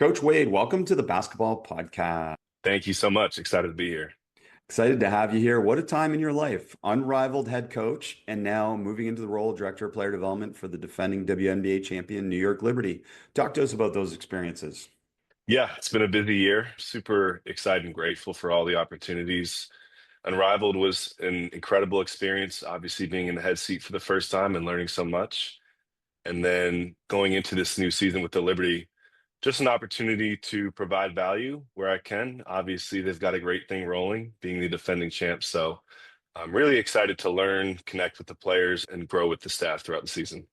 Coach Wade, welcome to the basketball podcast. Thank you so much. Excited to be here. Excited to have you here. What a time in your life. Unrivaled head coach, and now moving into the role of director of player development for the defending WNBA champion, New York Liberty. Talk to us about those experiences. Yeah, it's been a busy year. Super excited and grateful for all the opportunities. Unrivaled was an incredible experience, obviously being in the head seat for the first time and learning so much. And then going into this new season with the Liberty, just an opportunity to provide value where I can. Obviously, they've got a great thing rolling, being the defending champ. So I'm really excited to learn, connect with the players, and grow with the staff throughout the season.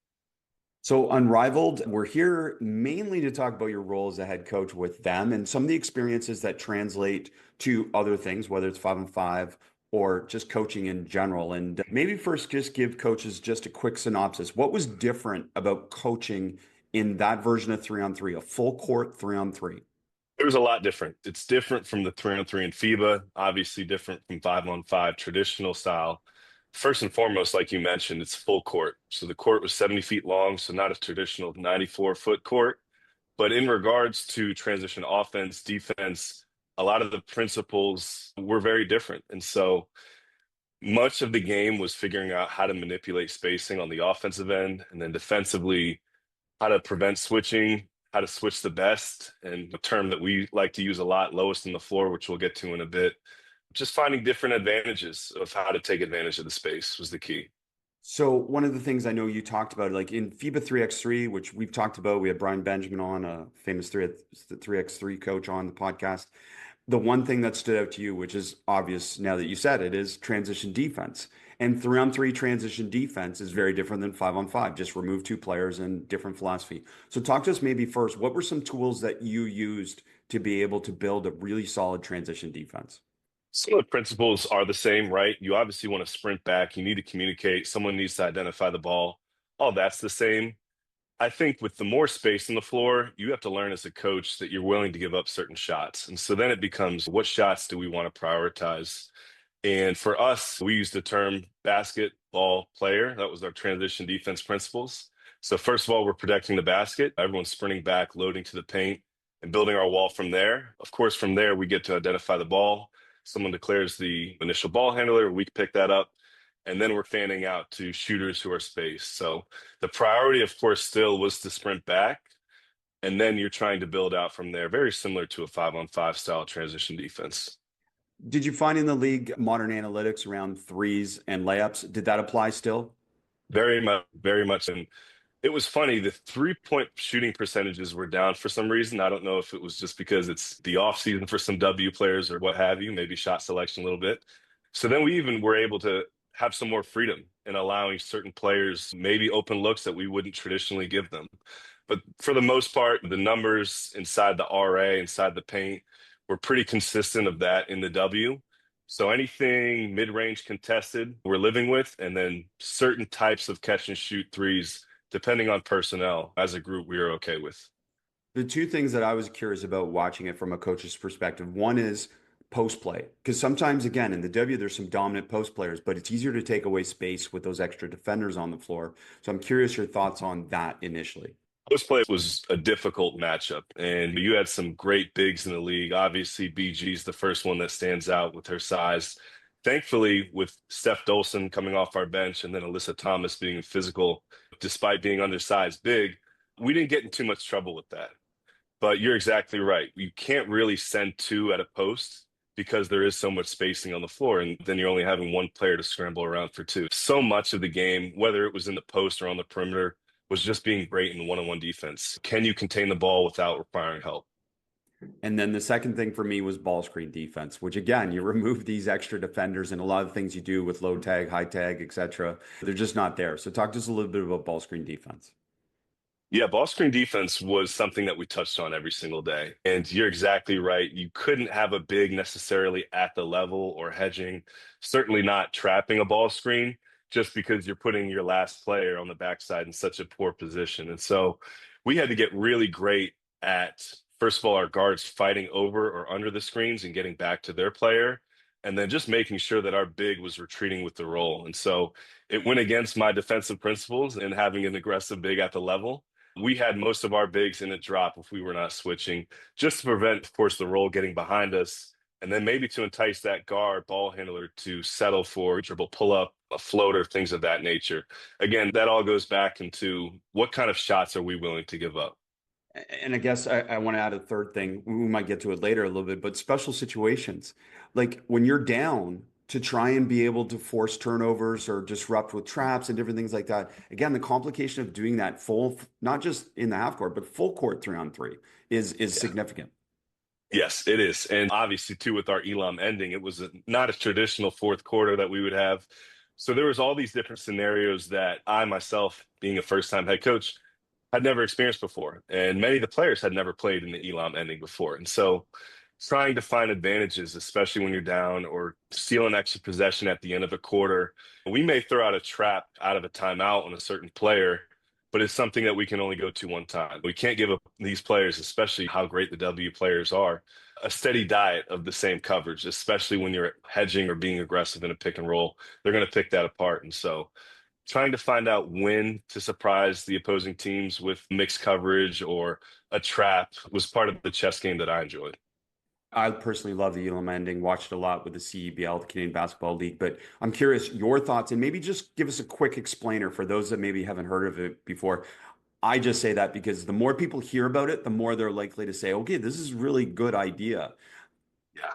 So, Unrivaled, we're here mainly to talk about your role as a head coach with them and some of the experiences that translate to other things, whether it's 5-on-5 or just coaching in general. And maybe first, just give coaches just a quick synopsis. What was different about coaching in that version of 3-on-3, a full court 3-on-3? It was a lot different. It's different from the 3-on-3 in FIBA, obviously different from 5-on-5 traditional style. First and foremost, like you mentioned, it's full court. So the court was 70 feet long, so not a traditional 94-foot court. But in regards to transition offense, defense, a lot of the principles were very different. And so much of the game was figuring out how to manipulate spacing on the offensive end, and then defensively, how to prevent switching, how to switch the best, and a term that we like to use a lot, lowest on the floor, which we'll get to in a bit. Just finding different advantages of how to take advantage of the space was the key. So one of the things I know you talked about, like in FIBA 3x3, which we've talked about, we had Brian Benjamin on, a famous 3x3 coach on the podcast. The one thing that stood out to you, which is obvious now that you said it, is transition defense. And 3-on-3 transition defense is very different than 5-on-5. Just remove two players and different philosophy. So talk to us maybe first, what were some tools that you used to be able to build a really solid transition defense? Some of the principles are the same, right? You obviously want to sprint back. You need to communicate. Someone needs to identify the ball. All that's the same. I think with the more space on the floor, you have to learn as a coach that you're willing to give up certain shots. And so then it becomes what shots do we want to prioritize? And for us, we used the term basketball player. That was our transition defense principles. So first of all, we're protecting the basket. Everyone's sprinting back, loading to the paint, and building our wall from there. Of course, from there, we get to identify the ball. Someone declares the initial ball handler, we pick that up, and then we're fanning out to shooters who are spaced. So the priority, of course, still was to sprint back, and then you're trying to build out from there, very similar to a 5-on-5 style transition defense. Did you find in the league modern analytics around threes and layups? Did that apply still? Very much, very much. And it was funny, the 3-point shooting percentages were down for some reason. I don't know if it was just because it's the off season for some W players or what have you, maybe shot selection a little bit. So then we even were able to have some more freedom in allowing certain players maybe open looks that we wouldn't traditionally give them. But for the most part, the numbers inside the RA, inside the paint, were pretty consistent of that in the W. So anything mid-range contested, we're living with, and then certain types of catch and shoot threes, depending on personnel, as a group, we are okay with. The two things that I was curious about watching it from a coach's perspective, one is post play, because sometimes, again, in the W, there's some dominant post players, but it's easier to take away space with those extra defenders on the floor. So I'm curious your thoughts on that initially. Post play was a difficult matchup, and you had some great bigs in the league. Obviously, BG's the first one that stands out with her size. Thankfully, with Steph Dolson coming off our bench and then Alyssa Thomas being physical, despite being undersized big, we didn't get in too much trouble with that. But you're exactly right. You can't really send two at a post because there is so much spacing on the floor, and then you're only having one player to scramble around for two. So much of the game, whether it was in the post or on the perimeter, was just being great in one-on-one defense. Can you contain the ball without requiring help? And then the second thing for me was ball screen defense, which again, you remove these extra defenders and a lot of things you do with low tag, high tag, etc. They're just not there. So talk to us a little bit about ball screen defense. Yeah, ball screen defense was something that we touched on every single day. And you're exactly right. You couldn't have a big necessarily at the level or hedging, certainly not trapping a ball screen just because you're putting your last player on the backside in such a poor position. And so we had to get really great at, first of all, our guards fighting over or under the screens and getting back to their player. And then just making sure that our big was retreating with the roll. And so it went against my defensive principles and having an aggressive big at the level. We had most of our bigs in a drop if we were not switching, just to prevent, of course, the roll getting behind us. And then maybe to entice that guard ball handler to settle for a dribble pull up, a floater, things of that nature. Again, that all goes back into what kind of shots are we willing to give up? And I guess I want to add a third thing. We might get to it later a little bit, but special situations. Like when you're down to try and be able to force turnovers or disrupt with traps and different things like that. Again, the complication of doing that full, not just in the half court, but full court 3-on-3 is Yeah. significant. Yes, it is. And obviously, too, with our Elam ending, it was not a traditional fourth quarter that we would have. So there was all these different scenarios that I myself, being a first-time head coach, had never experienced before. And many of the players had never played in the Elam ending before. And so trying to find advantages, especially when you're down or steal an extra possession at the end of a quarter. We may throw out a trap out of a timeout on a certain player, but it's something that we can only go to one time. We can't give up these players, especially how great the W players are, a steady diet of the same coverage, especially when you're hedging or being aggressive in a pick and roll. They're going to pick that apart. And so trying to find out when to surprise the opposing teams with mixed coverage or a trap was part of the chess game that I enjoyed. I personally love the Elam ending, watched it a lot with the CEBL, the Canadian Basketball League, but I'm curious your thoughts and maybe just give us a quick explainer for those that maybe haven't heard of it before. I just say that because the more people hear about it, the more they're likely to say, okay, this is a really good idea. Yeah.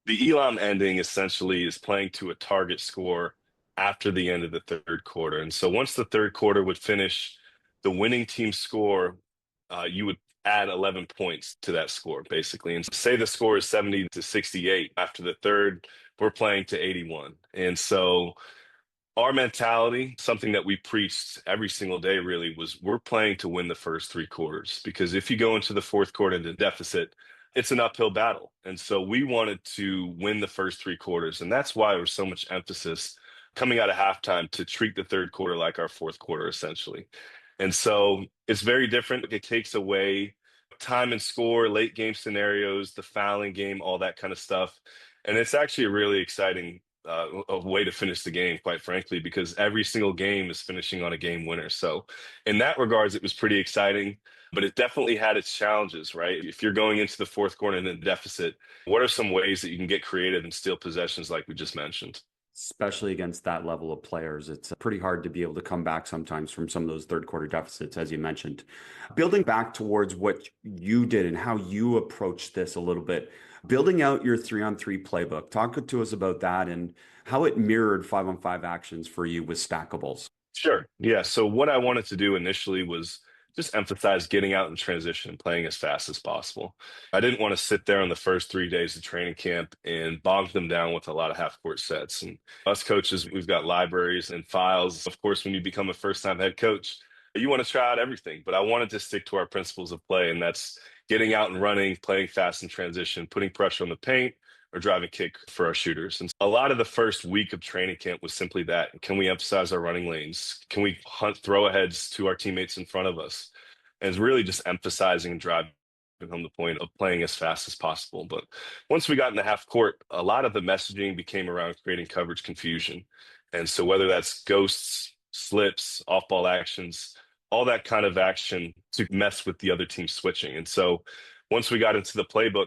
The Elam ending essentially is playing to a target score after the end of the third quarter. And so once the third quarter would finish, the winning team score, you would add 11 points to that score, basically. And say the score is 70 to 68 after the third, we're playing to 81. And so our mentality, something that we preached every single day really, was we're playing to win the first three quarters. Because if you go into the fourth quarter into deficit, it's an uphill battle. And so we wanted to win the first three quarters. And that's why there was so much emphasis coming out of halftime to treat the third quarter like our fourth quarter, essentially. And so it's very different. It takes away time and score, late game scenarios, the fouling game, all that kind of stuff. And it's actually a really exciting a way to finish the game, quite frankly, because every single game is finishing on a game winner. So, in that regards, it was pretty exciting, but it definitely had its challenges, right? If you're going into the fourth quarter in a deficit, what are some ways that you can get creative and steal possessions, like we just mentioned? Especially against that level of players. It's pretty hard to be able to come back sometimes from some of those third quarter deficits, as you mentioned. Building back towards what you did and how you approached this a little bit, building out your 3-on-3 playbook. Talk to us about that and how it mirrored 5-on-5 actions for you with Stackables. Sure. Yeah. So what I wanted to do initially was just emphasize getting out in transition and playing as fast as possible. I didn't want to sit there on the first 3 days of training camp and bog them down with a lot of half court sets. And us coaches, we've got libraries and files. Of course, when you become a first time head coach, you want to try out everything. But I wanted to stick to our principles of play, and that's getting out and running, playing fast in transition, putting pressure on the paint, or driving kick for our shooters. And a lot of the first week of training camp was simply that. Can we emphasize our running lanes? Can we hunt throw aheads to our teammates in front of us? And it's really just emphasizing and driving home the point of playing as fast as possible. But once we got in the half court, a lot of the messaging became around creating coverage confusion. And so whether that's ghosts, slips, off ball actions, all that kind of action to mess with the other team switching. And so once we got into the playbook,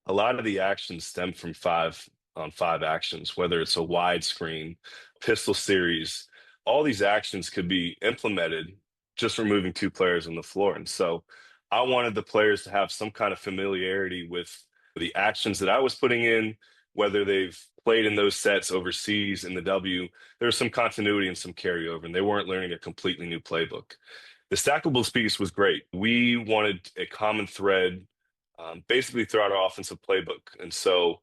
a lot of the actions stem from 5-on-5 actions, whether it's a wide screen, pistol series, all these actions could be implemented just removing two players on the floor. And so I wanted the players to have some kind of familiarity with the actions that I was putting in, whether they've played in those sets overseas in the W, there's some continuity and some carryover, and they weren't learning a completely new playbook. The Stackables piece was great. We wanted a common thread basically throughout our offensive playbook. And so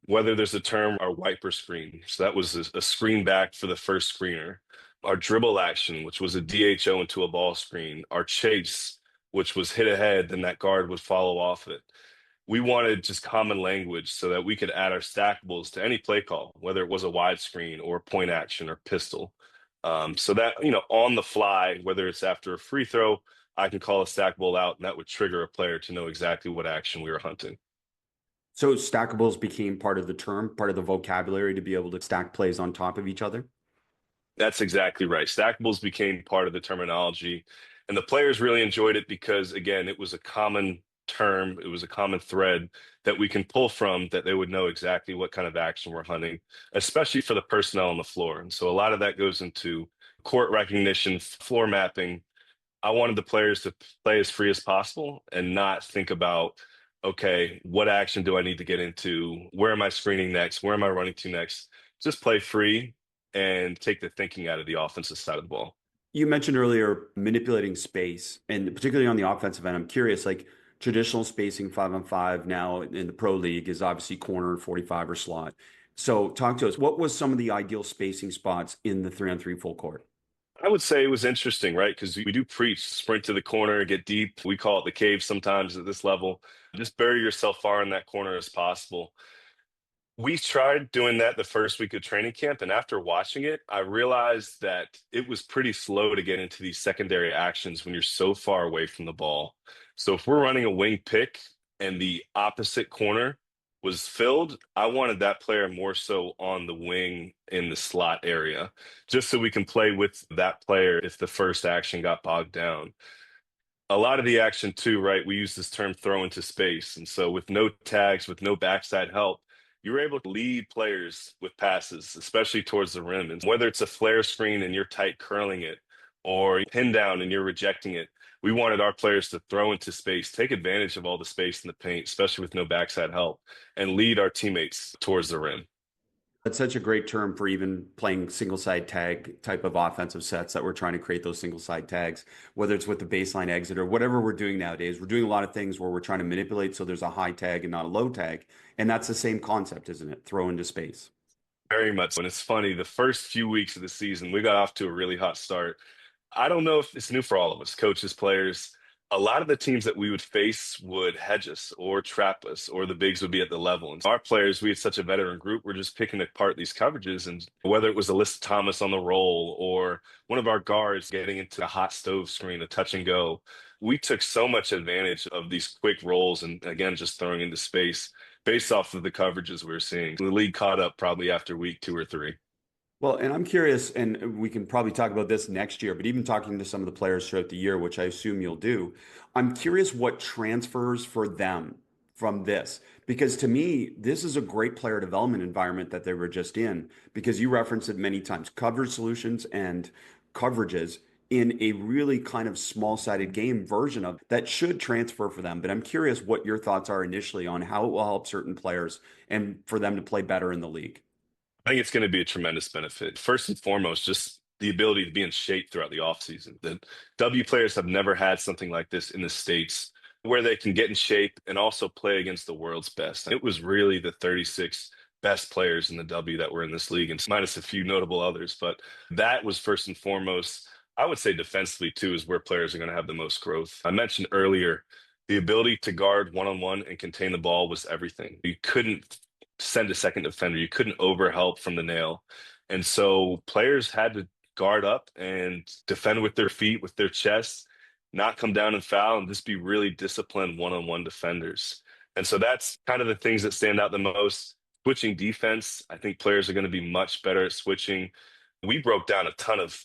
whether there's a term, our wiper screen, so that was a screen back for the first screener, our dribble action, which was a DHO into a ball screen, our chase, which was hit ahead, then that guard would follow off it. We wanted just common language so that we could add our stackables to any play call, whether it was a wide screen or point action or pistol. So that, on the fly, whether it's after a free throw, I can call a stackable out, and that would trigger a player to know exactly what action we were hunting. So stackables became part of the term, part of the vocabulary to be able to stack plays on top of each other. That's exactly right. Stackables became part of the terminology. And the players really enjoyed it because, again, it was a common term, it was a common thread that we can pull from that they would know exactly what kind of action we're hunting, especially for the personnel on the floor. And so a lot of that goes into court recognition, floor mapping. I wanted the players to play as free as possible and not think about, okay, what action do I need to get into? Where am I screening next? Where am I running to next? Just play free and take the thinking out of the offensive side of the ball. You mentioned earlier manipulating space, and particularly on the offensive end, I'm curious, like traditional spacing 5-on-5 now in the pro league is obviously corner, 45 or slot. So talk to us. What was some of the ideal spacing spots in the 3-on-3 full court? I would say it was interesting, right? Because we do preach sprint to the corner, get deep. We call it the cave sometimes at this level. Just bury yourself far in that corner as possible. We tried doing that the first week of training camp, and after watching it, I realized that it was pretty slow to get into these secondary actions when you're so far away from the ball. So if we're running a wing pick and the opposite corner was filled, I wanted that player more so on the wing in the slot area, just so we can play with that player if the first action got bogged down. A lot of the action too, right? We use this term throw into space. And so with no tags, with no backside help, you're able to lead players with passes, especially towards the rim. And whether it's a flare screen and you're tight curling it or pin down and you're rejecting it, we wanted our players to throw into space, take advantage of all the space in the paint, especially with no backside help, and lead our teammates towards the rim. That's such a great term for even playing single side tag type of offensive sets that we're trying to create those single side tags, whether it's with the baseline exit or whatever we're doing nowadays. We're doing a lot of things where we're trying to manipulate so there's a high tag and not a low tag. And that's the same concept, isn't it? Throw into space. Very much. And it's funny, the first few weeks of the season, we got off to a really hot start. I don't know if it's new for all of us, coaches, players. A lot of the teams that we would face would hedge us or trap us, or the bigs would be at the level. And our players, we had such a veteran group, we're just picking apart these coverages. And whether it was Alyssa Thomas on the roll or one of our guards getting into a hot stove screen, a touch and go, we took so much advantage of these quick rolls and again, just throwing into space based off of the coverages we were seeing. The league caught up probably after week 2 or 3. Well, and I'm curious, and we can probably talk about this next year, but even talking to some of the players throughout the year, which I assume you'll do, I'm curious what transfers for them from this. Because to me, this is a great player development environment that they were just in, because you referenced it many times, coverage solutions and coverages in a really kind of small-sided game version of that should transfer for them. But I'm curious what your thoughts are initially on how it will help certain players and for them to play better in the league. I think it's going to be a tremendous benefit. First and foremost, just the ability to be in shape throughout the offseason. The W players have never had something like this in the States where they can get in shape and also play against the world's best. It was really the 36 best players in the W that were in this league, and minus a few notable others. But that was first and foremost. I would say defensively, too, is where players are going to have the most growth. I mentioned earlier the ability to guard one on one and contain the ball was everything. You couldn't send a second defender. You couldn't overhelp from the nail. And so players had to guard up and defend with their feet, with their chests, not come down and foul, and just be really disciplined one-on-one defenders. And so that's kind of the things that stand out the most. Switching defense, I think players are going to be much better at switching. We broke down a ton of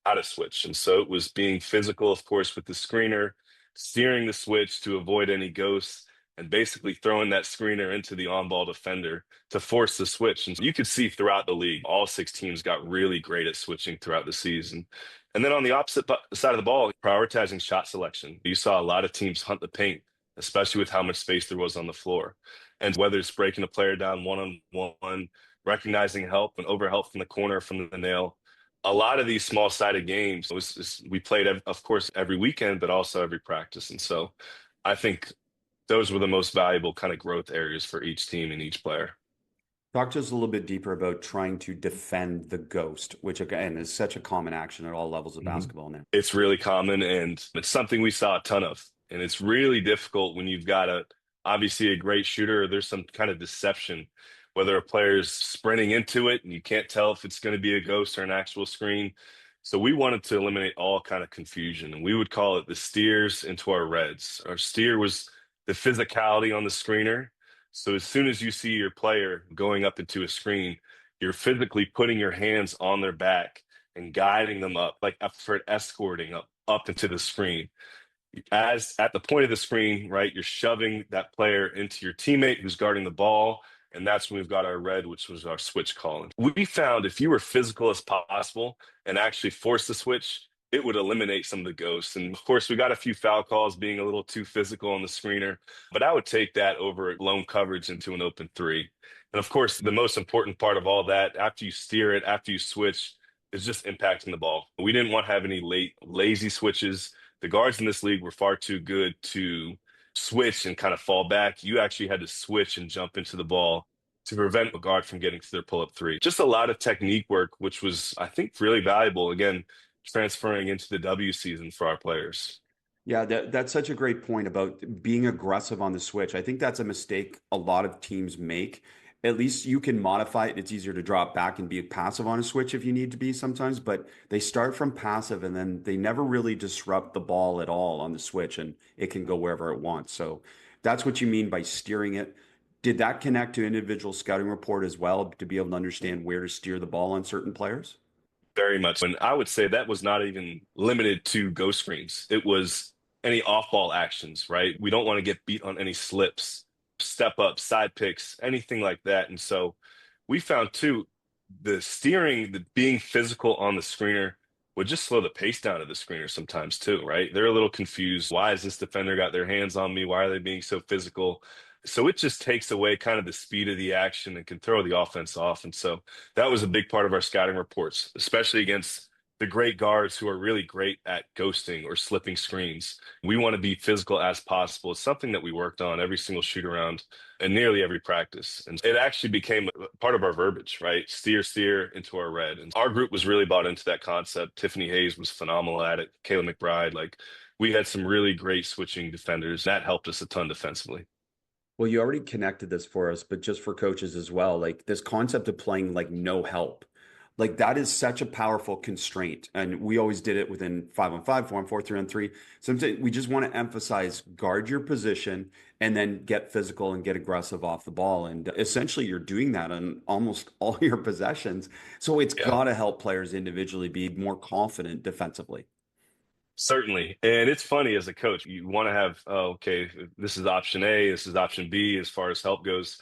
how to switch. And so it was being physical, of course, with the screener, steering the switch to avoid any ghosts, and basically throwing that screener into the on-ball defender to force the switch. And you could see throughout the league, all 6 teams got really great at switching throughout the season. And then on the opposite side of the ball, prioritizing shot selection. You saw a lot of teams hunt the paint, especially with how much space there was on the floor. And whether it's breaking a player down one-on-one, recognizing help and overhelp from the corner, from the nail, a lot of these small-sided games, we played, of course, every weekend, but also every practice. And so I think those were the most valuable kind of growth areas for each team and each player. Talk to us a little bit deeper about trying to defend the ghost, which again is such a common action at all levels of Mhm. basketball now. It's really common and it's something we saw a ton of. And it's really difficult when you've got obviously a great shooter, or there's some kind of deception, whether a player's sprinting into it and you can't tell if it's going to be a ghost or an actual screen. So we wanted to eliminate all kind of confusion, and we would call it the steers into our reds. Our steer was the physicality on the screener. So as soon as you see your player going up into a screen, you're physically putting your hands on their back and guiding them up, like for escorting up up into the screen. As at the point of the screen, right, you're shoving that player into your teammate who's guarding the ball. And that's when we've got our red, which was our switch call. We found if you were physical as possible and actually force the switch, it would eliminate some of the ghosts. And of course, we got a few foul calls being a little too physical on the screener, but I would take that over lone coverage into an open three. And of course, the most important part of all that, after you steer it, after you switch, is just impacting the ball. We didn't want to have any late, lazy switches. The guards in this league were far too good to switch and kind of fall back. You actually had to switch and jump into the ball to prevent a guard from getting to their pull-up three. Just a lot of technique work, which was, I think, really valuable. Again, transferring into the W season for our players. Yeah, that's such a great point about being aggressive on the switch. I think that's a mistake a lot of teams make. At least you can modify it. It's easier to drop back and be passive on a switch if you need to be sometimes, but they start from passive and then they never really disrupt the ball at all on the switch and it can go wherever it wants. So that's what you mean by steering it. Did that connect to individual scouting report as well to be able to understand where to steer the ball on certain players? Very much. And I would say that was not even limited to ghost screens. It was any off-ball actions, right? We don't want to get beat on any slips, step up, side picks, anything like that. And so we found too, the steering, the being physical on the screener would just slow the pace down of the screener sometimes too, right? They're a little confused. Why has this defender got their hands on me? Why are they being so physical? So it just takes away kind of the speed of the action and can throw the offense off. And so that was a big part of our scouting reports, especially against the great guards who are really great at ghosting or slipping screens. We want to be physical as possible. It's something that we worked on every single shoot around and nearly every practice. And it actually became a part of our verbiage, right? Steer, steer into our red. And our group was really bought into that concept. Tiffany Hayes was phenomenal at it. Kayla McBride, like we had some really great switching defenders. That helped us a ton defensively. Well, you already connected this for us, but just for coaches as well, like this concept of playing like no help, like that is such a powerful constraint. And we always did it within 5-on-5, 4-on-4, 3-on-3. Sometimes we just want to emphasize guard your position and then get physical and get aggressive off the ball. And essentially, you're doing that on almost all your possessions. So it's Yeah. got to help players individually be more confident defensively. Certainly. And it's funny as a coach, you want to have, oh, okay, this is option A, this is option B as far as help goes.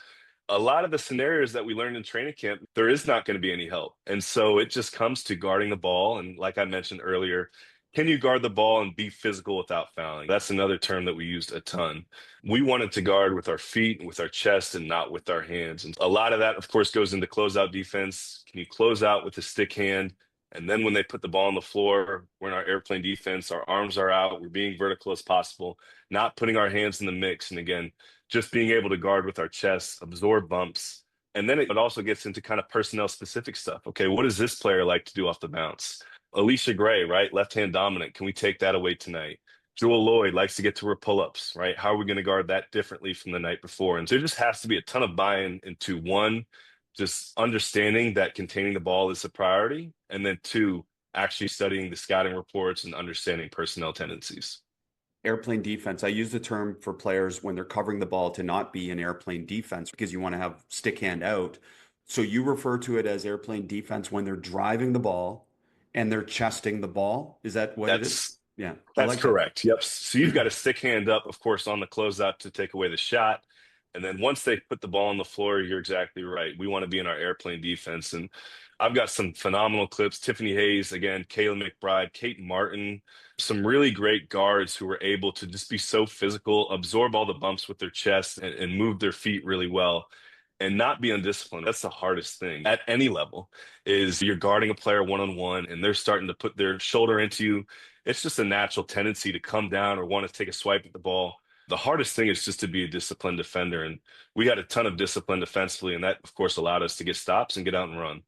A lot of the scenarios that we learned in training camp, there is not going to be any help. And so it just comes to guarding the ball. And like I mentioned earlier, can you guard the ball and be physical without fouling? That's another term that we used a ton. We wanted to guard with our feet, with our chest, and not with our hands. And a lot of that, of course, goes into closeout defense. Can you close out with a stick hand? And then when they put the ball on the floor, we're in our airplane defense, our arms are out, we're being vertical as possible, not putting our hands in the mix. And again, just being able to guard with our chests, absorb bumps. And then it also gets into kind of personnel specific stuff. Okay, what does this player like to do off the bounce? Alicia Gray, right? Left hand dominant. Can we take that away tonight? Jewel Lloyd likes to get to her pull ups, right? How are we going to guard that differently from the night before? And so there just has to be a ton of buy in into one, just understanding that containing the ball is a priority. And then two, actually studying the scouting reports and understanding personnel tendencies. Airplane defense. I use the term for players when they're covering the ball to not be an airplane defense because you want to have stick hand out. So you refer to it as airplane defense when they're driving the ball and they're chesting the ball. Is that what it is? That's Yeah, I That's like that. correct. Yep. So you've got a stick hand up, of course, on the closeout to take away the shot. And then once they put the ball on the floor, you're exactly right. We want to be in our airplane defense. And I've got some phenomenal clips. Tiffany Hayes, again, Kayla McBride, Kate Martin, some really great guards who were able to just be so physical, absorb all the bumps with their chest and move their feet really well and not be undisciplined. That's the hardest thing at any level is you're guarding a player one-on-one and they're starting to put their shoulder into you. It's just a natural tendency to come down or want to take a swipe at the ball. The hardest thing is just to be a disciplined defender. And we had a ton of discipline defensively, and that, of course, allowed us to get stops and get out and run.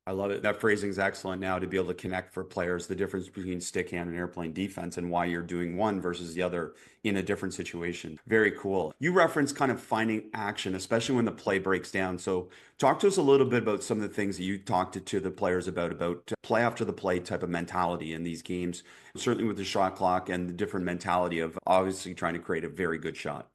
I love it. That phrasing is excellent now to be able to connect for players the difference between stick hand and airplane defense and why you're doing one versus the other in a different situation. Very cool. You reference kind of finding action, especially when the play breaks down. So talk to us a little bit about some of the things that you talked to the players about play after the play type of mentality in these games, certainly with the shot clock and the different mentality of obviously trying to create a very good shot.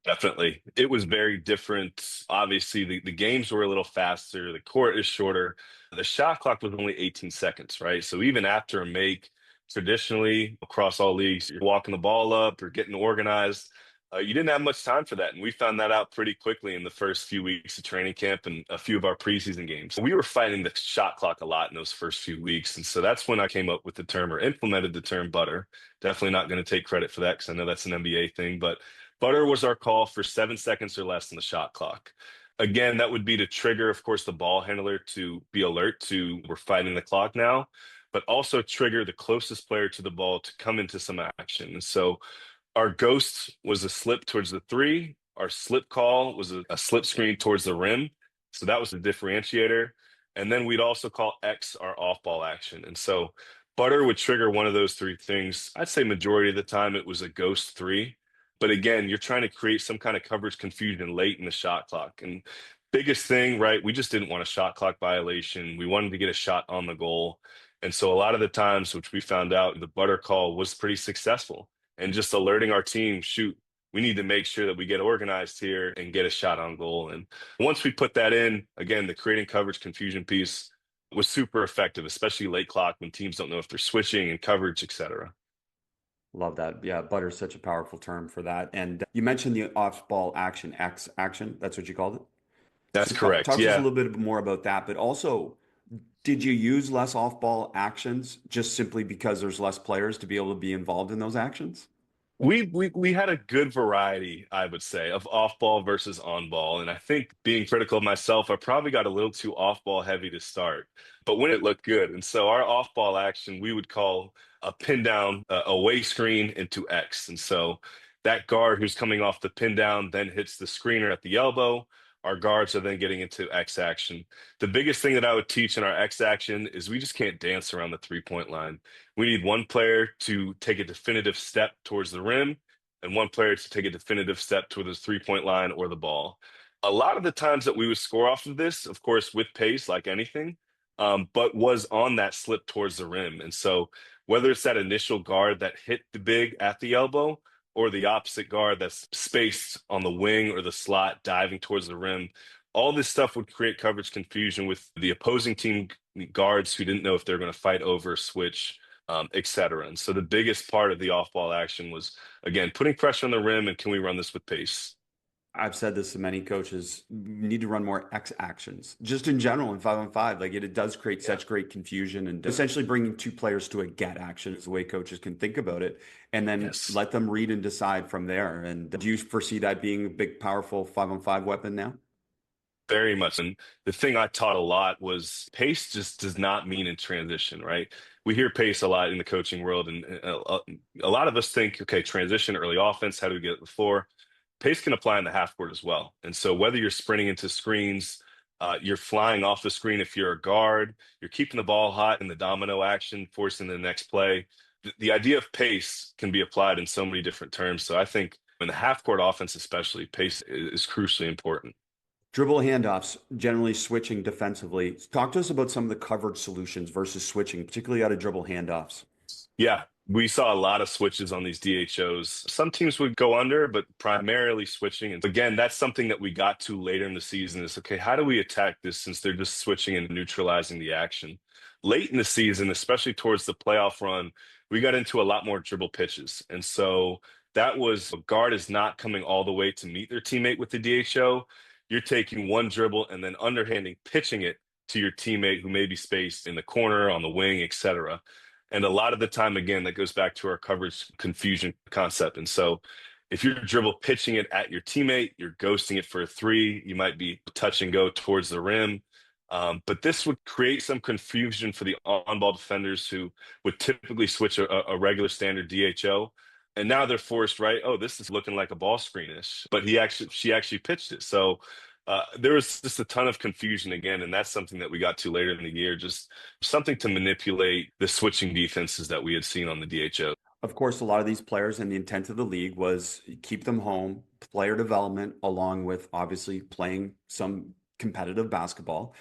Definitely. It was very different. Obviously, the games were a little faster. The court is shorter. The shot clock was only 18 seconds, right? So even after a make, traditionally across all leagues, you're walking the ball up or getting organized. You didn't have much time for that. And we found that out pretty quickly in the first few weeks of training camp and a few of our preseason games. We were fighting the shot clock a lot in those first few weeks. And so that's when I came up with the term or implemented the term butter. Definitely not going to take credit for that because I know that's an NBA thing, but butter was our call for 7 seconds or less on the shot clock. Again, that would be to trigger, of course, the ball handler to be alert to we're fighting the clock now, but also trigger the closest player to the ball to come into some action. And so our ghost was a slip towards the three. Our slip call was a slip screen towards the rim. So that was the differentiator. And then we'd also call X our off ball action. And so butter would trigger one of those three things. I'd say majority of the time it was a ghost three. But again, you're trying to create some kind of coverage confusion late in the shot clock. And biggest thing, right? We just didn't want a shot clock violation. We wanted to get a shot on the goal. And so a lot of the times, which we found out, the butter call was pretty successful and just alerting our team, shoot, we need to make sure that we get organized here and get a shot on goal. And once we put that in, again, the creating coverage confusion piece was super effective, especially late clock when teams don't know if they're switching and coverage, et cetera. Love that. Yeah, butter is such a powerful term for that. And you mentioned the off-ball action, X action. That's what you called it. That's So talk, correct. talk to us a Yeah. little bit more about that. But also, did you use less off-ball actions just simply because there's less players to be able to be involved in those actions? We had a good variety, I would say, of off ball versus on ball. And I think being critical of myself, I probably got a little too off ball heavy to start, but when it looked good. And so our off ball action, we would call a pin down, away screen into X. And so that guard who's coming off the pin down then hits the screener at the elbow. Our guards are then getting into X action. The biggest thing that I would teach in our X action is we just can't dance around the 3 point line. We need one player to take a definitive step towards the rim and one player to take a definitive step toward the 3 point line or the ball. A lot of the times that we would score off of this, of course, with pace, like anything, but was on that slip towards the rim. And so whether it's that initial guard that hit the big at the elbow or the opposite guard that's spaced on the wing or the slot diving towards the rim, all this stuff would create coverage confusion with the opposing team guards who didn't know if they're going to fight over, switch, et cetera. And so the biggest part of the off-ball action was, again, putting pressure on the rim and can we run this with pace? I've said this to many coaches, you need to run more X actions, just in general in 5-on-5. Like it does create Yeah. such great confusion and essentially bringing two players to a get action is the way coaches can think about it. And then Yes. let them read and decide from there. And do you foresee that being a big, powerful 5-on-5 weapon now? Very much. And the thing I taught a lot was pace just does not mean in transition, right? We hear pace a lot in the coaching world, and a lot of us think, okay, transition, early offense, how do we get it to the floor? Pace can apply in the half court as well. And so whether you're sprinting into screens, you're flying off the screen if you're a guard, you're keeping the ball hot in the domino action, forcing the next play. The idea of pace can be applied in so many different terms. So I think in the half court offense, especially, pace is crucially important. Dribble handoffs, generally switching defensively. Talk to us about some of the coverage solutions versus switching, particularly out of dribble handoffs. Yeah, we saw a lot of switches on these DHOs. Some teams would go under, but primarily switching. And again, that's something that we got to later in the season is okay, how do we attack this since they're just switching and neutralizing the action? Late in the season, especially towards the playoff run, we got into a lot more dribble pitches. And so that was a guard is not coming all the way to meet their teammate with the DHO. You're taking one dribble and then underhanding, pitching it to your teammate who may be spaced in the corner, on the wing, etc. And a lot of the time, again, that goes back to our coverage confusion concept. And so if you're dribble pitching it at your teammate, you're ghosting it for a three, you might be touch and go towards the rim. But this would create some confusion for the on-ball defenders who would typically switch a regular standard DHO. And now they're forced, right? Oh, this is looking like a ball screenish, but she actually pitched it. So there was just a ton of confusion again, and that's something that we got to later in the year. Just something to manipulate the switching defenses that we had seen on the DHO. Of course, a lot of these players and the intent of the league was keep them home, player development, along with obviously playing some competitive basketball.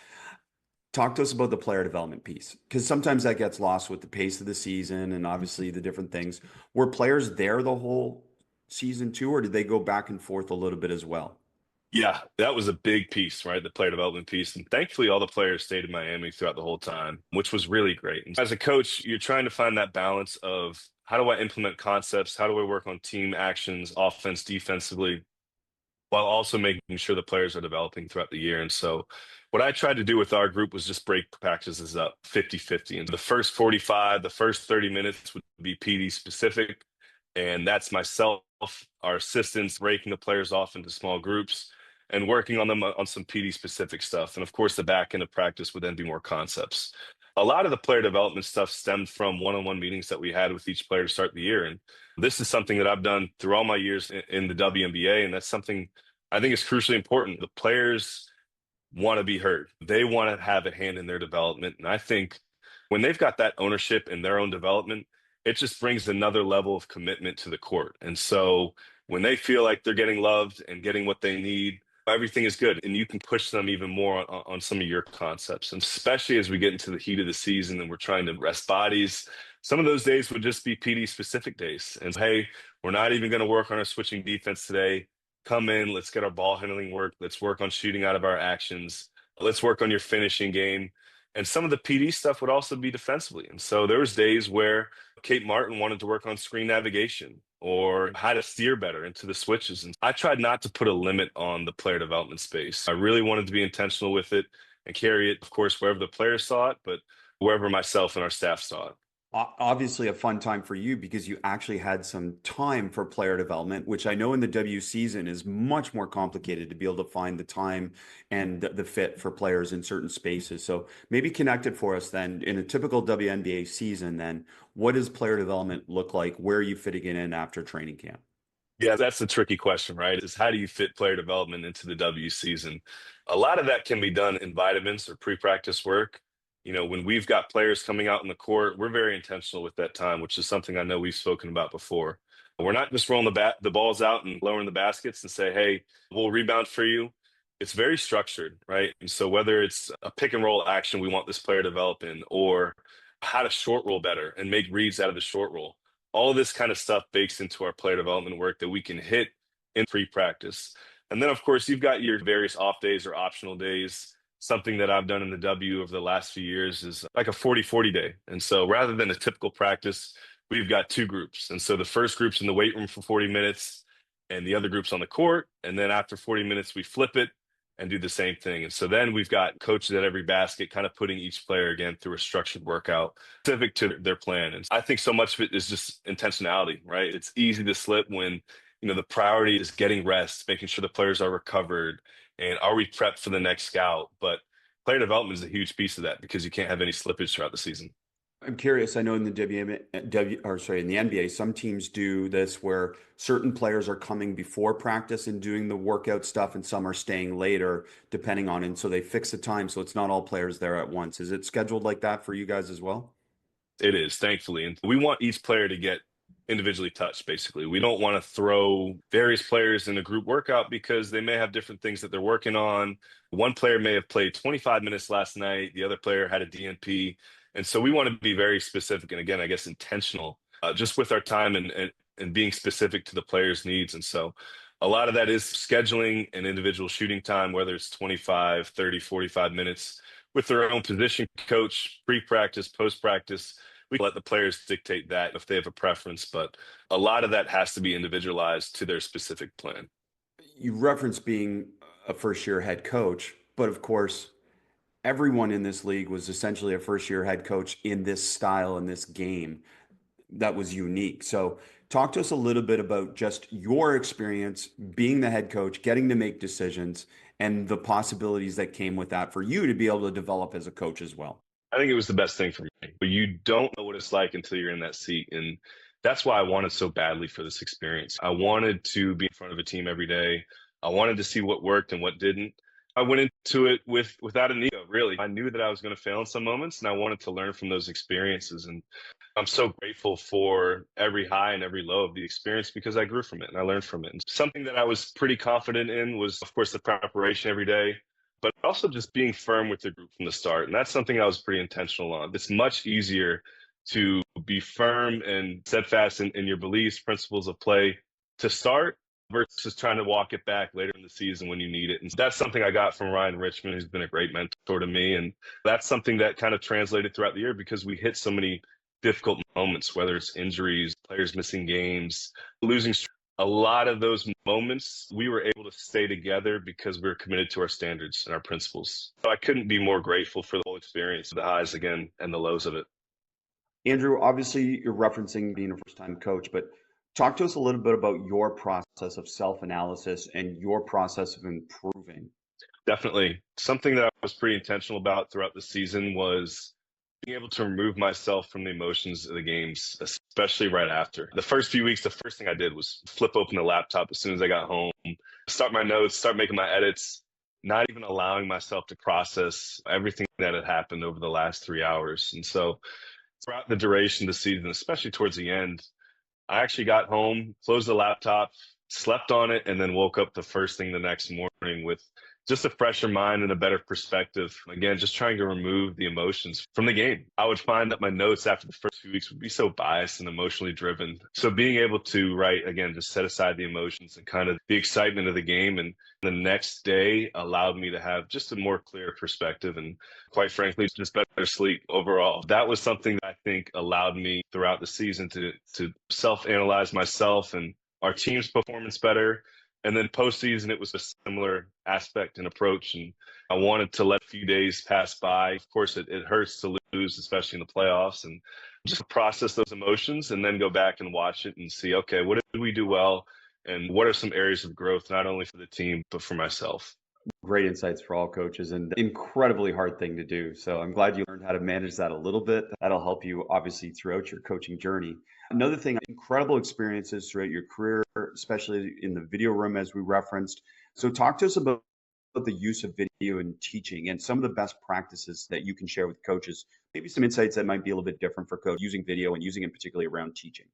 Talk to us about the player development piece, because sometimes that gets lost with the pace of the season and obviously the different things. Were players there the whole season too, or did they go back and forth a little bit as well? Yeah, that was a big piece, right? The player development piece. And thankfully, all the players stayed in Miami throughout the whole time, which was really great. And as a coach, you're trying to find that balance of how do I implement concepts? How do I work on team actions, offense, defensively, while also making sure the players are developing throughout the year. And so what I tried to do with our group was just break practices up 50-50. And the first 45, the first 30 minutes would be PD specific. And that's myself, our assistants, breaking the players off into small groups and working on them on some PD specific stuff. And of course, the back end of practice would then be more concepts. A lot of the player development stuff stemmed from one-on-one meetings that we had with each player to start the year. And this is something that I've done through all my years in the WNBA. And that's something I think is crucially important. The players want to be heard. They want to have a hand in their development. And I think when they've got that ownership in their own development, it just brings another level of commitment to the court. And so when they feel like they're getting loved and getting what they need, everything is good. And you can push them even more on some of your concepts. And especially as we get into the heat of the season and we're trying to rest bodies, some of those days would just be PD specific days. And hey, we're not even going to work on our switching defense today. Come in, let's get our ball handling work. Let's work on shooting out of our actions. Let's work on your finishing game. And some of the PD stuff would also be defensively. And so there was days where Kate Martin wanted to work on screen navigation or how to steer better into the switches. And I tried not to put a limit on the player development space. I really wanted to be intentional with it and carry it, of course, wherever the players saw it, but wherever myself and our staff saw it. Obviously a fun time for you because you actually had some time for player development, which I know in the W season is much more complicated to be able to find the time and the fit for players in certain spaces. So maybe connect it for us then in a typical WNBA season, then what does player development look like? Where are you fitting it in after training camp? Yeah, that's the tricky question, right? Is how do you fit player development into the W season? A lot of that can be done in vitamins or pre-practice work. You know, when we've got players coming out in the court, we're very intentional with that time, which is something I know we've spoken about before. We're not just rolling the balls out and lowering the baskets and say, "Hey, we'll rebound for you." It's very structured, right? And so whether it's a pick and roll action we want this player to develop in, or how to short roll better and make reads out of the short roll, all this kind of stuff bakes into our player development work that we can hit in pre-practice. And then, of course, you've got your various off days or optional days. Something that I've done in the W over the last few years is like a 40-40 day. And so rather than a typical practice, we've got two groups. And so the first group's in the weight room for 40 minutes and the other group's on the court. And then after 40 minutes, we flip it and do the same thing. And so then we've got coaches at every basket kind of putting each player again through a structured workout specific to their plan. And I think so much of it is just intentionality, right? It's easy to slip when, the priority is getting rest, making sure the players are recovered, and are we prepped for the next scout? But player development is a huge piece of that because you can't have any slippage throughout the season. I'm curious. I know in the in the NBA, some teams do this where certain players are coming before practice and doing the workout stuff, and some are staying later, depending on it. And so they fix the time, so it's not all players there at once. Is it scheduled like that for you guys as well? It is, thankfully. And we want each player to get individually touched, basically. We don't want to throw various players in a group workout because they may have different things that they're working on. One player may have played 25 minutes last night, the other player had a DNP. And so we want to be very specific and, again, I guess intentional just with our time and being specific to the player's needs. And so a lot of that is scheduling an individual shooting time, whether it's 25, 30, 45 minutes with their own position coach, pre-practice, post-practice. We let the players dictate that if they have a preference, but a lot of that has to be individualized to their specific plan. You referenced being a first year head coach, but of course, everyone in this league was essentially a first year head coach in this style, in this game that was unique. So, talk to us a little bit about just your experience being the head coach, getting to make decisions, and the possibilities that came with that for you to be able to develop as a coach as well. I think it was the best thing for me. But you don't know what it's like until you're in that seat. And that's why I wanted so badly for this experience. I wanted to be in front of a team every day. I wanted to see what worked and what didn't. I went into it without an ego, really. I knew that I was going to fail in some moments and I wanted to learn from those experiences. And I'm so grateful for every high and every low of the experience because I grew from it and I learned from it. And something that I was pretty confident in was, of course, the preparation every day, but also just being firm with the group from the start. And that's something I was pretty intentional on. It's much easier to be firm and steadfast in your beliefs, principles of play to start versus trying to walk it back later in the season when you need it. And that's something I got from Ryan Richmond, who's been a great mentor to me. And that's something that kind of translated throughout the year because we hit so many difficult moments, whether it's injuries, players missing games, losing. A lot of those moments, we were able to stay together because we were committed to our standards and our principles. So I couldn't be more grateful for the whole experience, the highs again and the lows of it. Andrew, obviously you're referencing being a first-time coach, but talk to us a little bit about your process of self-analysis and your process of improving. Definitely. Something that I was pretty intentional about throughout the season was being able to remove myself from the emotions of the games, especially right after. The first few weeks, the first thing I did was flip open the laptop as soon as I got home, start my notes, start making my edits, not even allowing myself to process everything that had happened over the last 3 hours. And so throughout the duration of the season, especially towards the end, I actually got home, closed the laptop, slept on it, and then woke up the first thing the next morning with just a fresher mind and a better perspective. Again, just trying to remove the emotions from the game. I would find that my notes after the first few weeks would be so biased and emotionally driven. So being able to write, again, just set aside the emotions and kind of the excitement of the game, and the next day allowed me to have just a more clear perspective and, quite frankly, just better sleep overall. That was something that I think allowed me throughout the season to self-analyze myself and our team's performance better. And then postseason, it was a similar aspect and approach. And I wanted to let a few days pass by. Of course, it hurts to lose, especially in the playoffs, and just process those emotions and then go back and watch it and see, okay, what did we do well? And what are some areas of growth, not only for the team, but for myself? Great insights for all coaches and incredibly hard thing to do. So I'm glad you learned how to manage that a little bit. That'll help you obviously throughout your coaching journey. Another thing, incredible experiences throughout your career, especially in the video room, as we referenced. So talk to us about the use of video in teaching and some of the best practices that you can share with coaches, maybe some insights that might be a little bit different for coach using video and using it particularly around teaching.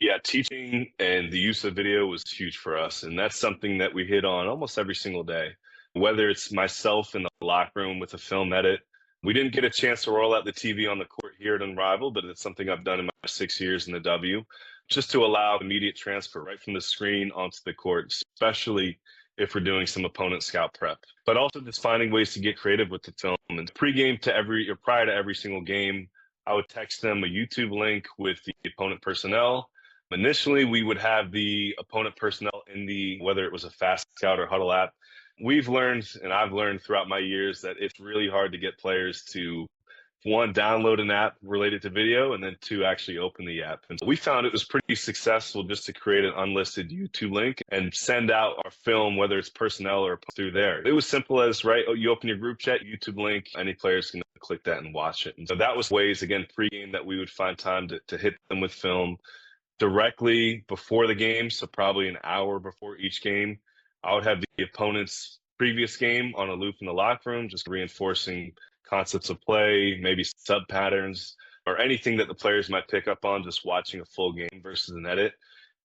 Yeah, teaching and the use of video was huge for us. And that's something that we hit on almost every single day, whether it's myself in the locker room with a film edit. We didn't get a chance to roll out the TV on the court here at Unrivaled, but it's something I've done in my 6 years in the W, just to allow immediate transfer right from the screen onto the court, especially if we're doing some opponent scout prep. But also just finding ways to get creative with the film. And pregame to every, or prior to every single game, I would text them a YouTube link with the opponent personnel. Initially, we would have the opponent personnel in the, whether it was a Fast Scout or Huddle app. We've learned, and I've learned throughout my years, that it's really hard to get players to, one, download an app related to video, and then two, actually open the app. And so we found it was pretty successful just to create an unlisted YouTube link and send out our film, whether it's personnel or through there. It was simple as, right, you open your group chat, YouTube link, any players can click that and watch it. And so that was ways, again, pregame, that we would find time to hit them with film. Directly before the game, so probably an hour before each game, I would have the opponent's previous game on a loop in the locker room, just reinforcing concepts of play, maybe sub patterns, or anything that the players might pick up on just watching a full game versus an edit.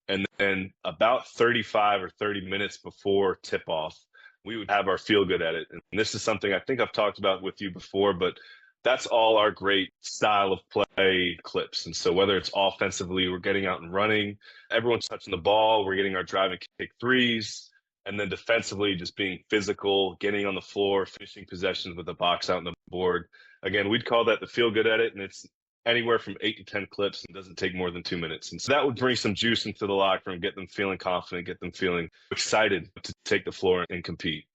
And then about 35 or 30 minutes before tip off, we would have our feel good edit. And this is something I think I've talked about with you before, but that's all our great style of play clips. And so whether it's offensively, we're getting out and running, everyone's touching the ball, we're getting our drive and kick threes, and then defensively, just being physical, getting on the floor, finishing possessions with the box out on the board. Again, we'd call that the feel good edit, and it's anywhere from 8 to 10 clips and doesn't take more than 2 minutes. And so that would bring some juice into the locker room, get them feeling confident, get them feeling excited to take the floor and compete.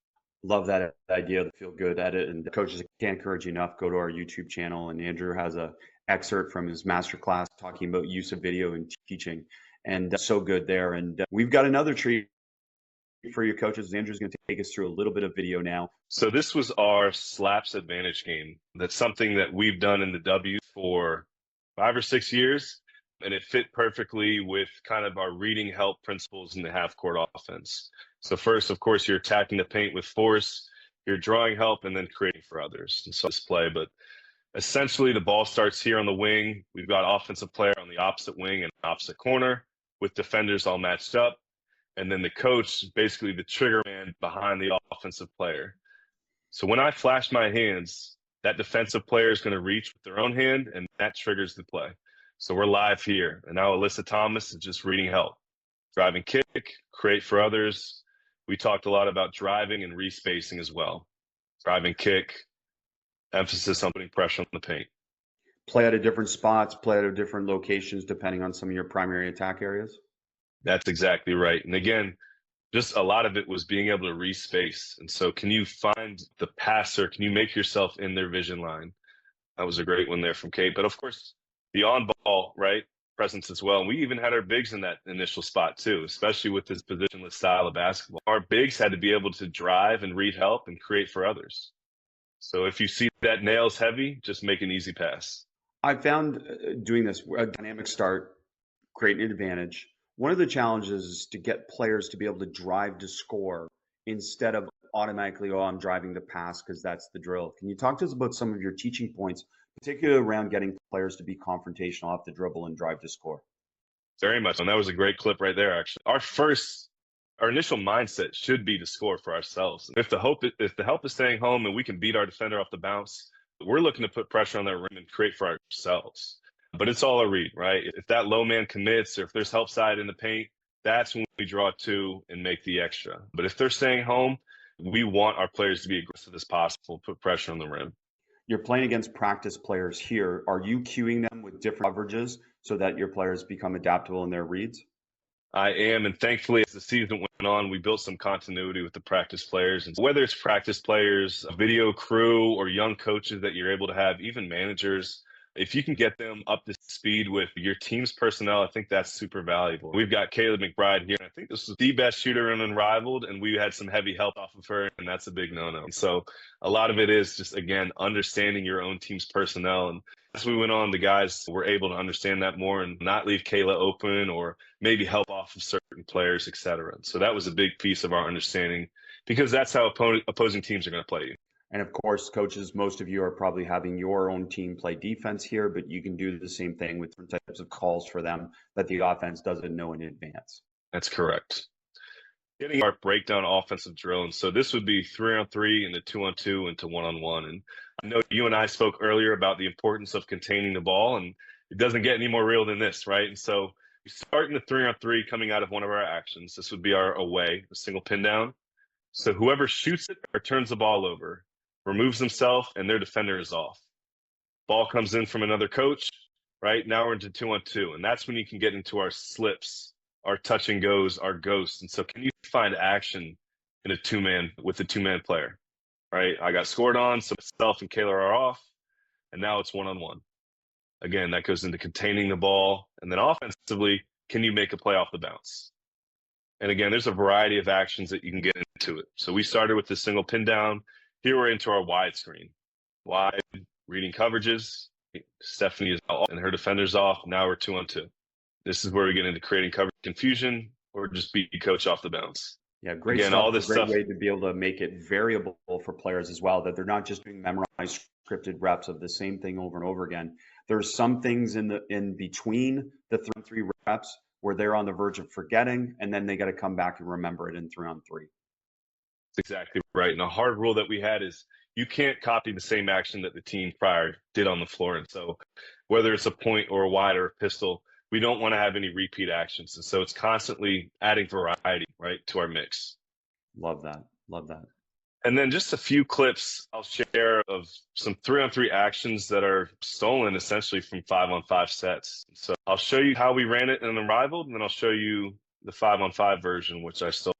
Love that idea, the feel good edit. And coaches, can't encourage you enough, go to our YouTube channel. And Andrew has a excerpt from his masterclass talking about use of video in teaching. And so good there. And we've got another treat for your coaches. Andrew's going to take us through a little bit of video now. So this was our slaps advantage game. That's something that we've done in the W for 5 or 6 years. And it fit perfectly with kind of our reading help principles in the half court offense. So first, of course, you're attacking the paint with force, you're drawing help, and then creating for others. And so display, but essentially the ball starts here on the wing. We've got offensive player on the opposite wing and opposite corner with defenders all matched up. And then the coach, basically the trigger man behind the offensive player. So when I flash my hands, that defensive player is going to reach with their own hand, and that triggers the play. So we're live here. And now Alyssa Thomas is just reading help. Drive and kick, create for others. We talked a lot about driving and respacing as well. Drive and kick, emphasis on putting pressure on the paint. Play out of different spots, play out of different locations, depending on some of your primary attack areas. That's exactly right. And again, just a lot of it was being able to respace. And so can you find the passer? Can you make yourself in their vision line? That was a great one there from Kate. But of course, the on ball, right, presence as well. And we even had our bigs in that initial spot too, especially with this positionless style of basketball. Our bigs had to be able to drive and read help and create for others. So if you see that nails heavy, just make an easy pass. I found doing this, a dynamic start, create an advantage. One of the challenges is to get players to be able to drive to score instead of automatically, oh, I'm driving the pass because that's the drill. Can you talk to us about some of your teaching points, particularly around getting players to be confrontational off the dribble and drive to score? Very much. And that was a great clip right there, actually. Our initial mindset should be to score for ourselves. If the help is staying home and we can beat our defender off the bounce, we're looking to put pressure on that rim and create for ourselves. But it's all a read, right? If that low man commits or if there's help side in the paint, that's when we draw two and make the extra. But if they're staying home, we want our players to be aggressive as possible, put pressure on the rim. You're playing against practice players here. Are you cueing them with different coverages so that your players become adaptable in their reads? I am, and thankfully, as the season went on, we built some continuity with the practice players. And whether it's practice players, a video crew, or young coaches that you're able to have, even managers, if you can get them up to speed with your team's personnel, I think that's super valuable. We've got Caleb McBride here. I think this is the best shooter in Unrivaled, and we had some heavy help off of her, and that's a big no-no. So a lot of it is just, again, understanding your own team's personnel. And as we went on, the guys were able to understand that more and not leave Kayla open or maybe help off of certain players, et cetera. So that was a big piece of our understanding because that's how opposing teams are going to play you. And of course, coaches, most of you are probably having your own team play defense here, but you can do the same thing with different types of calls for them that the offense doesn't know in advance. That's correct. Getting our breakdown offensive drill. And so this would be 3-on-3 into 2-on-2 into 1-on-1. And I know you and I spoke earlier about the importance of containing the ball, and it doesn't get any more real than this, right? And so we start in the 3-on-3 coming out of one of our actions. This would be our away, a single pin down. So whoever shoots it or turns the ball over removes themselves and their defender is off. Ball comes in from another coach, right? Now we're into 2-on-2. And that's when you can get into our slips, our touch and goes, our ghosts. And so can you find action in a two-man with a two-man player, right? I got scored on, so myself and Kayla are off, and now it's 1-on-1. Again, that goes into containing the ball. And then offensively, can you make a play off the bounce? And again, there's a variety of actions that you can get into it. So we started with the single pin down. Here we're into our wide screen. Wide, reading coverages. Stephanie is off and her defender's off. Now we're 2-on-2. This is where we get into creating coverage confusion or just beat coach off the bounce. Yeah, great Again, stuff. all this a great stuff. way to be able to make it variable for players as well, that they're not just doing memorized scripted reps of the same thing over and over again. There's some things in between the 3-on-3 reps where they're on the verge of forgetting, and then they got to come back and remember it in 3-on-3. That's exactly right. And a hard rule that we had is you can't copy the same action that the team prior did on the floor. And so whether it's a point or a wide or a pistol, we don't want to have any repeat actions. And so it's constantly adding variety, right, to our mix. Love that. Love that. And then just a few clips I'll share of some 3-on-3 actions that are stolen essentially from 5-on-5 sets. So I'll show you how we ran it in Unrivaled, and then I'll show you the 5-on-5 version, which I stole.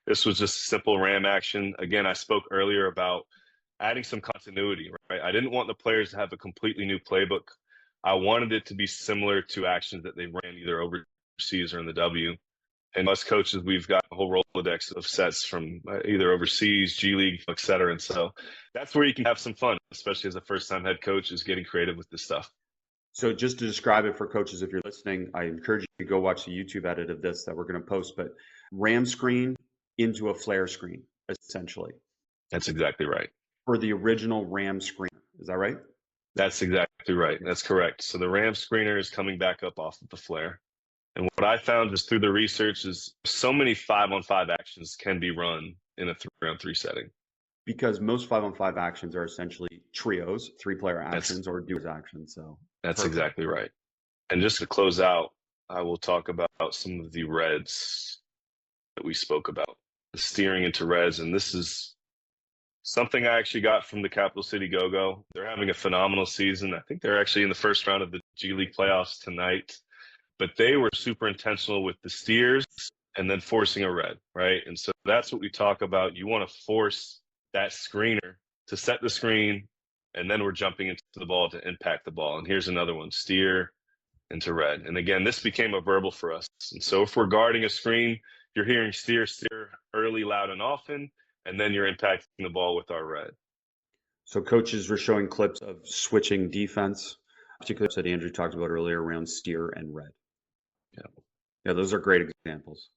This was just a simple RAM action. Again, I spoke earlier about adding some continuity, right? I didn't want the players to have a completely new playbook. I wanted it to be similar to actions that they ran either overseas or in the W. And us coaches, we've got a whole Rolodex of sets from either overseas, G League, et cetera. And so that's where you can have some fun, especially as a first-time head coach, is getting creative with this stuff. So just to describe it for coaches, if you're listening, I encourage you to go watch the YouTube edit of this that we're going to post. But RAM screen into a flare screen, essentially. That's exactly right. For the original RAM screen. Is that right? That's exactly right. That's correct. So the RAM screener is coming back up off of the flare. And what I found just through the research is so many 5-on-5 actions can be run in a 3-on-3 setting. Because most 5-on-5 actions are essentially trios, 3-player actions or duos actions. So that's perfect. Exactly right. And just to close out, I will talk about some of the reds that we spoke about, the steering into reds. And this is something I actually got from the Capital City Go-Go. They're having a phenomenal season. I think they're actually in the first round of the G League playoffs tonight. But they were super intentional with the steers and then forcing a red, right? And so that's what we talk about. You want to force that screener to set the screen, and then we're jumping into the ball to impact the ball. And here's another one, steer into red. And again, this became a verbal for us. And so if we're guarding a screen, you're hearing steer, steer early, loud, and often, and then you're impacting the ball with our red. So coaches were showing clips of switching defense, particularly that Andrew talked about earlier around steer and red. Yeah, those are great examples.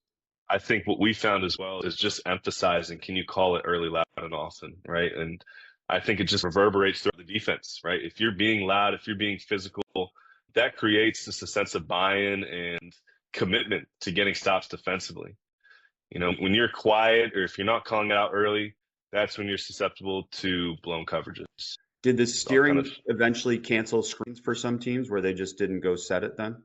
I think what we found as well is just emphasizing, can you call it early, loud, and often, right? And I think it just reverberates through the defense, right? If you're being loud, if you're being physical, that creates just a sense of buy-in and commitment to getting stops defensively. You know, when you're quiet or if you're not calling it out early, that's when you're susceptible to blown coverages. Did the steering eventually cancel screens for some teams where they just didn't go set it then?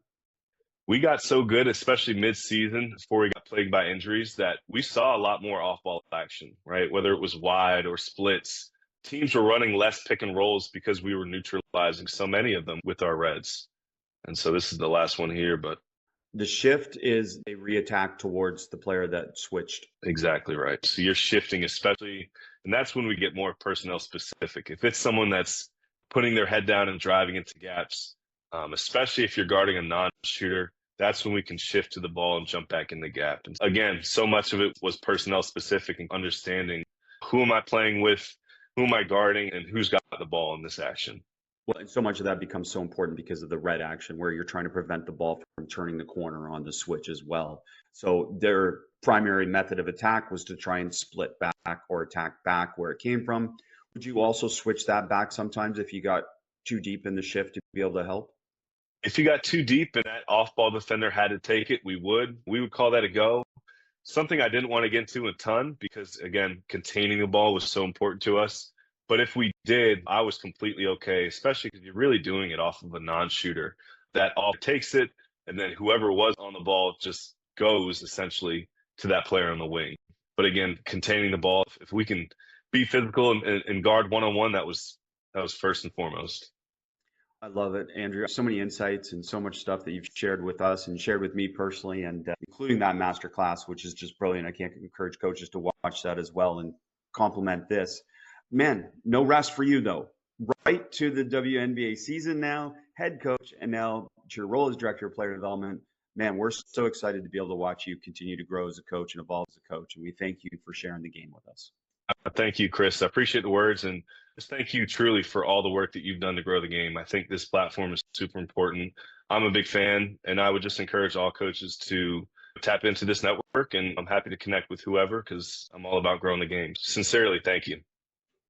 We got so good, especially mid-season, before we got plagued by injuries, that we saw a lot more off-ball action, right? Whether it was wide or splits, teams were running less pick and rolls because we were neutralizing so many of them with our reds. And so this is the last one here, but the shift is a reattack towards the player that switched. Exactly right. So you're shifting, especially, and that's when we get more personnel specific. If it's someone that's putting their head down and driving into gaps, especially if you're guarding a non-shooter, that's when we can shift to the ball and jump back in the gap. And again, so much of it was personnel specific and understanding who am I playing with, who am I guarding, and who's got the ball in this action. Well, and so much of that becomes so important because of the red action where you're trying to prevent the ball from turning the corner on the switch as well. So their primary method of attack was to try and split back or attack back where it came from. Would you also switch that back sometimes if you got too deep in the shift to be able to help? If you got too deep and that off-ball defender had to take it, we would call that a go. Something I didn't want to get into a ton because, again, containing the ball was so important to us. But if we did, I was completely okay, especially because you're really doing it off of a non-shooter. That off takes it, and then whoever was on the ball just goes essentially to that player on the wing. But again, containing the ball, if we can be physical and guard one-on-one, that was first and foremost. I love it, Andrew. So many insights and so much stuff that you've shared with us and shared with me personally, and including that master class, which is just brilliant. I can't encourage coaches to watch that as well and complement this. Man, no rest for you though. Right to the WNBA season now, head coach, and now to your role as director of player development. Man, we're so excited to be able to watch you continue to grow as a coach and evolve as a coach. And we thank you for sharing the game with us. Thank you, Chris. I appreciate the words, and just thank you truly for all the work that you've done to grow the game. I think this platform is super important. I'm a big fan, and I would just encourage all coaches to tap into this network, and I'm happy to connect with whoever because I'm all about growing the game. Sincerely, thank you.